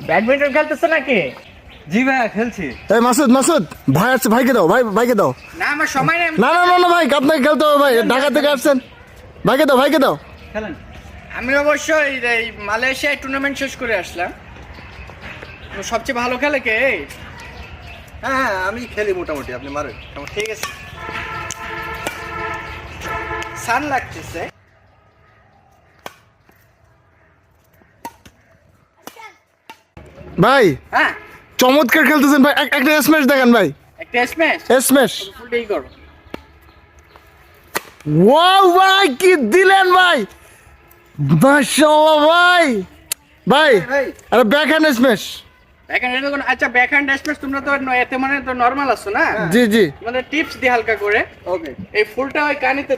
Badminton খেলতেছ নাকি? জি ভাই খেলছি। এই মাসুদ মাসুদ ভাই আসছে, ভাইকে দাও, ভাইকে দাও। না আমার সময় নেই। না না না না ভাই, আপনাকে খেলতে হবে ভাই, ঢাকা থেকে আসছেন। ভাইকে দাও। খেলেন। আমি অবশ্যই এই মালয়েশিয়ায় টুর্নামেন্ট শেষ করে আসলাম। তো সবচেয়ে ভালো খেলে কে? হ্যাঁ আমি খেলি মোটামুটি, আপনি মারেন। ঠিক আছে। সান লাগতেছে। ভাই হ্যাঁ চমৎকার খেলতেছেন ভাই, একটা স্ম্যাশ দেখান ভাই। একটা স্ম্যাশ। স্ম্যাশ। ফুলটাই করো। ওয়াও ভাই কি দিলেন ভাই, মাশাআল্লাহ ভাই। ভাই আরে ব্যাকহ্যান্ড স্ম্যাশ। ব্যাকহ্যান্ড এটা আচ্ছা ব্যাকহ্যান্ড স্ম্যাশ তোমরা তো এতে মানে তো নরমাল আছো না? জি জি। মানে টিপস দি হালকা করে। ওকে। এই ফুলটা ওই কানিতে